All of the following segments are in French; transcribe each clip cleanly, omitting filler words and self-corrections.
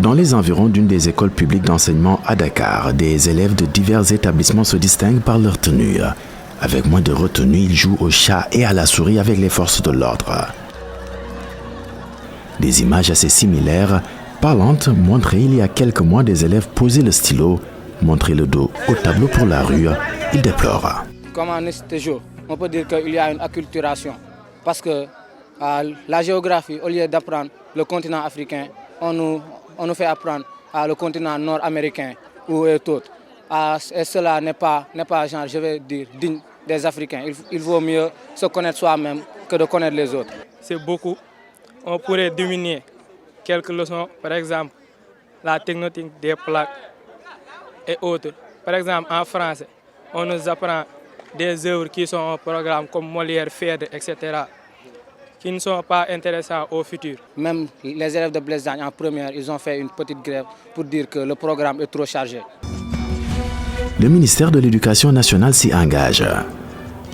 Dans les environs d'une des écoles publiques d'enseignement à Dakar, des élèves de divers établissements se distinguent par leur tenue. Avec moins de retenue, ils jouent au chat et à la souris avec les forces de l'ordre. Des images assez similaires, parlantes, montraient il y a quelques mois des élèves poser le stylo, montrer le dos au tableau pour la rue. Ils déplorent. Comme en ce jour, on peut dire qu'il y a une acculturation. Parce que la géographie, au lieu d'apprendre le continent africain, on nous fait apprendre le continent nord-américain ou autre. Et cela n'est pas genre, je vais dire, digne des Africains. Il vaut mieux se connaître soi-même que de connaître les autres. C'est beaucoup. On pourrait diminuer quelques leçons, par exemple, la technique des plaques et autres. Par exemple, en français, on nous apprend des œuvres qui sont au programme comme Molière, Phèdre, etc., qui ne sont pas intéressants au futur. Même les élèves de Blaise Diagne en première, ils ont fait une petite grève pour dire que le programme est trop chargé. Le ministère de l'Éducation nationale s'y engage.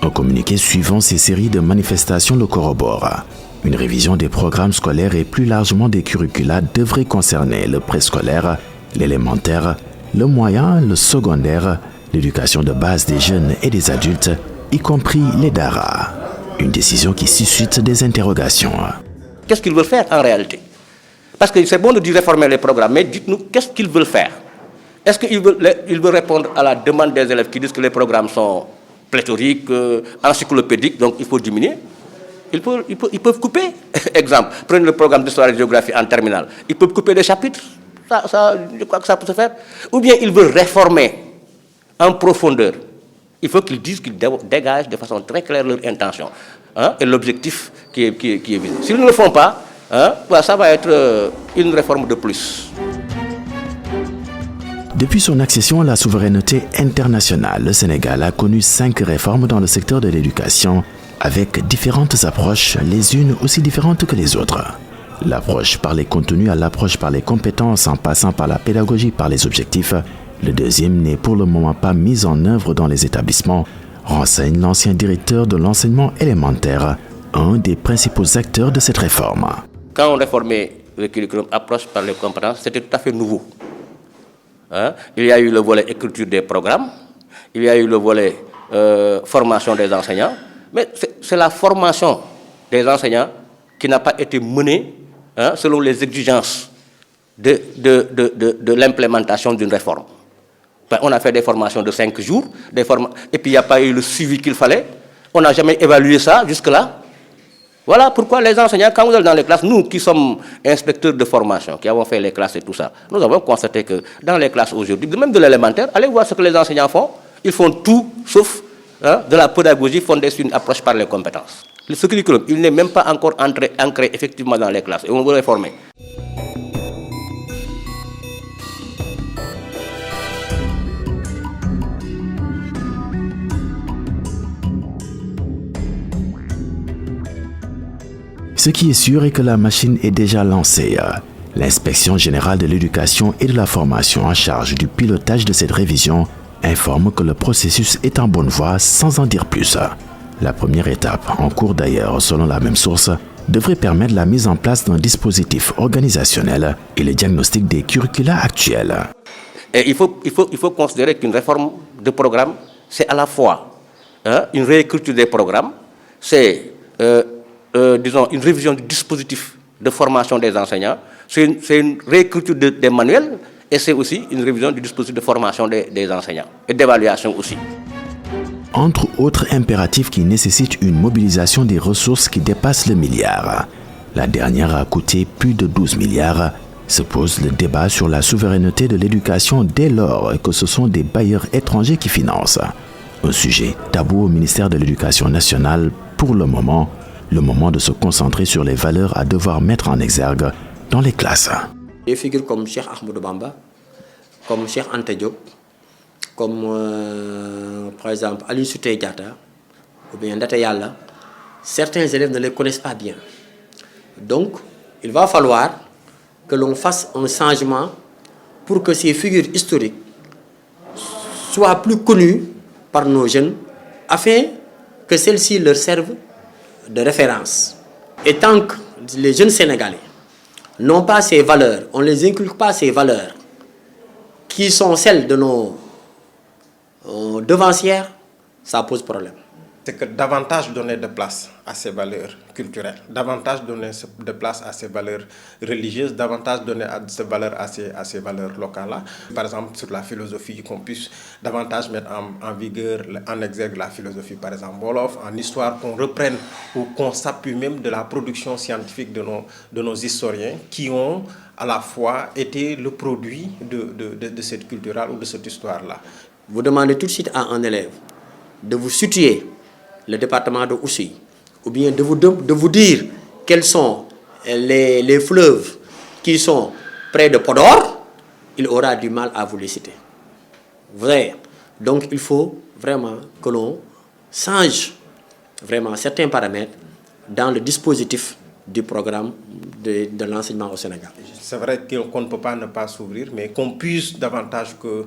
Un communiqué suivant ces séries de manifestations le corrobore. Une révision des programmes scolaires et plus largement des curricula devrait concerner le préscolaire, l'élémentaire, le moyen, le secondaire, l'éducation de base des jeunes et des adultes, y compris les DARA. Une décision qui suscite des interrogations. Qu'est-ce qu'ils veulent faire en réalité? Parce que c'est bon de dire réformer les programmes, mais dites-nous qu'est-ce qu'ils veulent faire? Est-ce qu'ils veulent répondre à la demande des élèves qui disent que les programmes sont pléthoriques, encyclopédiques, donc il faut diminuer? Ils peuvent couper. Exemple, prenez le programme d'histoire et de géographie en terminale. Ils peuvent couper des chapitres. Je crois que ça peut se faire. Ou bien ils veulent réformer en profondeur. Il faut qu'ils disent qu'ils dégagent de façon très claire leur intention et l'objectif qui est visé. S'ils ne le font pas, ça va être une réforme de plus. Depuis son accession à la souveraineté internationale, le Sénégal a connu 5 réformes dans le secteur de l'éducation, avec différentes approches, les unes aussi différentes que les autres. L'approche par les contenus à l'approche par les compétences en passant par la pédagogie par les objectifs. Le deuxième n'est pour le moment pas mis en œuvre dans les établissements, renseigne l'ancien directeur de l'enseignement élémentaire, un des principaux acteurs de cette réforme. Quand on réformait le curriculum approche par les compétences, c'était tout à fait nouveau. Il y a eu le volet écriture des programmes, il y a eu le volet formation des enseignants, mais c'est la formation des enseignants qui n'a pas été menée selon les exigences de l'implémentation d'une réforme. On a fait des formations de 5 jours, et puis il n'y a pas eu le suivi qu'il fallait. On n'a jamais évalué ça jusque-là. Voilà pourquoi les enseignants, quand vous allez dans les classes, nous qui sommes inspecteurs de formation, qui avons fait les classes et tout ça, nous avons constaté que dans les classes aujourd'hui, même de l'élémentaire, allez voir ce que les enseignants font. Ils font tout sauf de la pédagogie fondée sur une approche par les compétences. Ce curriculum, il n'est même pas encore ancré effectivement dans les classes et on veut réformer. Ce qui est sûr est que la machine est déjà lancée. L'inspection générale de l'éducation et de la formation en charge du pilotage de cette révision informe que le processus est en bonne voie sans en dire plus. La première étape, en cours d'ailleurs selon la même source, devrait permettre la mise en place d'un dispositif organisationnel et le diagnostic des curricula actuels. Et il faut considérer qu'une réforme de programme, c'est à la fois une réécriture des programmes, c'est disons, une révision du dispositif de formation des enseignants, c'est une réécriture des manuels et c'est aussi une révision du dispositif de formation des enseignants et d'évaluation aussi. Entre autres impératifs qui nécessitent une mobilisation des ressources qui dépassent le milliard. La dernière a coûté plus de 12 milliards. Se pose le débat sur la souveraineté de l'éducation dès lors que ce sont des bailleurs étrangers qui financent. Un sujet tabou au ministère de l'Éducation nationale pour le moment de se concentrer sur les valeurs à devoir mettre en exergue dans les classes. Des figures comme Cheikh Ahmadou Bamba, comme Cheikh Anta Diop, comme par exemple Aline Sitoé Diatta ou bien Ndata Yalla, certains élèves ne les connaissent pas bien. Donc, il va falloir que l'on fasse un changement pour que ces figures historiques soient plus connues par nos jeunes afin que celles-ci leur servent de référence. Et tant que les jeunes Sénégalais n'ont pas ces valeurs, on ne les inculque pas ces valeurs, qui sont celles de nos devancières, ça pose problème. C'est que davantage donner de place à ces valeurs culturelles, davantage donner de place à ces valeurs religieuses, davantage donner à ces valeurs à ces valeurs locales-là. Par exemple, sur la philosophie, qu'on puisse davantage mettre en vigueur, en exergue la philosophie, par exemple, Wolof, en histoire, qu'on reprenne ou qu'on s'appuie même de la production scientifique de nos historiens qui ont à la fois été le produit de cette culture ou de cette histoire-là. Vous demandez tout de suite à un élève de vous situer le département de Oussouye, ou bien de vous dire quels sont les fleuves qui sont près de Podor, il aura du mal à vous les citer. Vous voyez? Donc il faut vraiment que l'on change vraiment certains paramètres dans le dispositif du programme de l'enseignement au Sénégal. C'est vrai qu'on ne peut pas ne pas s'ouvrir, mais qu'on puisse davantage que,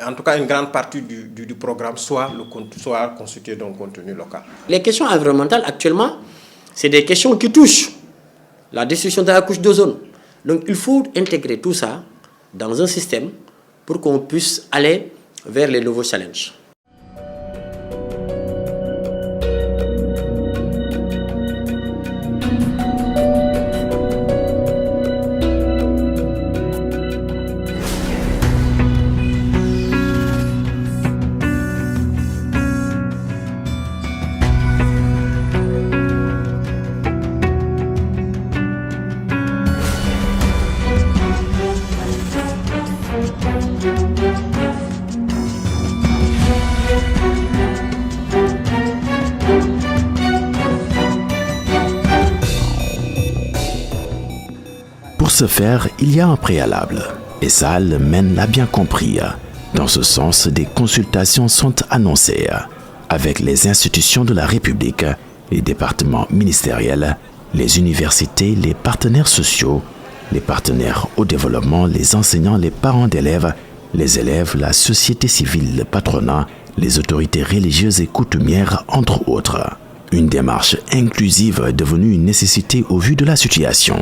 en tout cas, une grande partie du programme soit constituée d'un contenu local. Les questions environnementales, actuellement, c'est des questions qui touchent la destruction de la couche d'ozone. Donc, il faut intégrer tout ça dans un système pour qu'on puisse aller vers les nouveaux challenges. Pour ce faire, il y a un préalable. Et ça, le MEN l'a bien compris. Dans ce sens, des consultations sont annoncées avec les institutions de la République, les départements ministériels, les universités, les partenaires sociaux, les partenaires au développement, les enseignants, les parents d'élèves, les élèves, la société civile, le patronat, les autorités religieuses et coutumières, entre autres. Une démarche inclusive est devenue une nécessité au vu de la situation.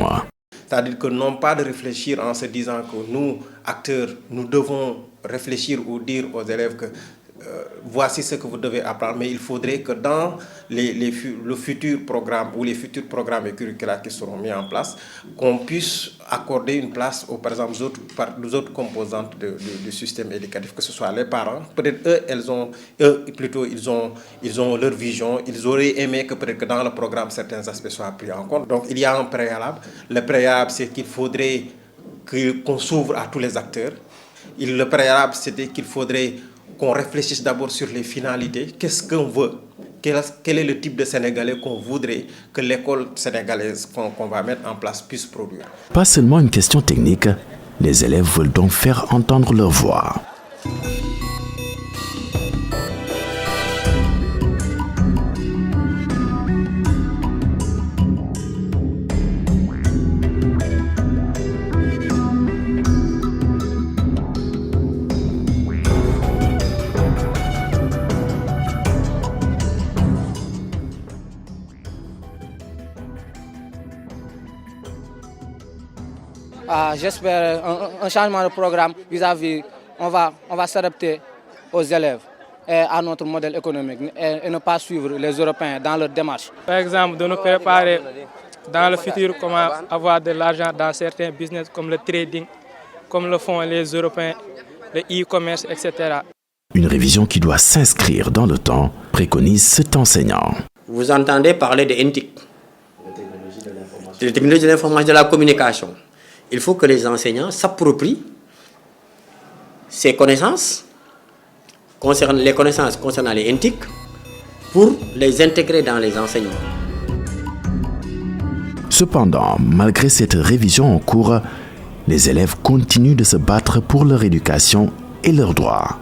C'est-à-dire que non pas de réfléchir en se disant que nous, acteurs, nous devons réfléchir ou dire aux élèves que voici ce que vous devez apprendre, mais il faudrait que dans le futur programme ou les futurs programmes et curriculaires qui seront mis en place, qu'on puisse accorder une place aux, par exemple, aux autres composantes du système éducatif, que ce soit les parents. Peut-être ils ont leur vision, ils auraient aimé que peut-être que dans le programme certains aspects soient pris en compte. Donc il y a un préalable. Le préalable, c'est qu'il faudrait qu'on s'ouvre à tous les acteurs. Le préalable, c'était qu'il faudrait qu'on réfléchisse d'abord sur les finalités. Qu'est-ce qu'on veut? Quel est le type de Sénégalais qu'on voudrait que l'école sénégalaise qu'on va mettre en place puisse produire? Pas seulement une question technique, les élèves veulent donc faire entendre leur voix. J'espère un changement de programme vis-à-vis, on va s'adapter aux élèves et à notre modèle économique et ne pas suivre les Européens dans leur démarche. Par exemple, de nous préparer dans le futur comment avoir de l'argent dans certains business comme le trading, comme le font les Européens, le e-commerce, etc. Une révision qui doit s'inscrire dans le temps, préconise cet enseignant. Vous entendez parler de NTIC, de technologie de l'information et de la communication. Il faut que les enseignants s'approprient ces connaissances, les connaissances concernant les NTIC, pour les intégrer dans les enseignements. Cependant, malgré cette révision en cours, les élèves continuent de se battre pour leur éducation et leurs droits.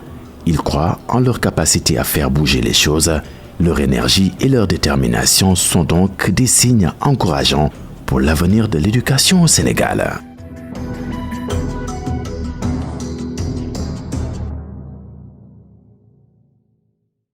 Ils croient en leur capacité à faire bouger les choses. Leur énergie et leur détermination sont donc des signes encourageants pour l'avenir de l'éducation au Sénégal.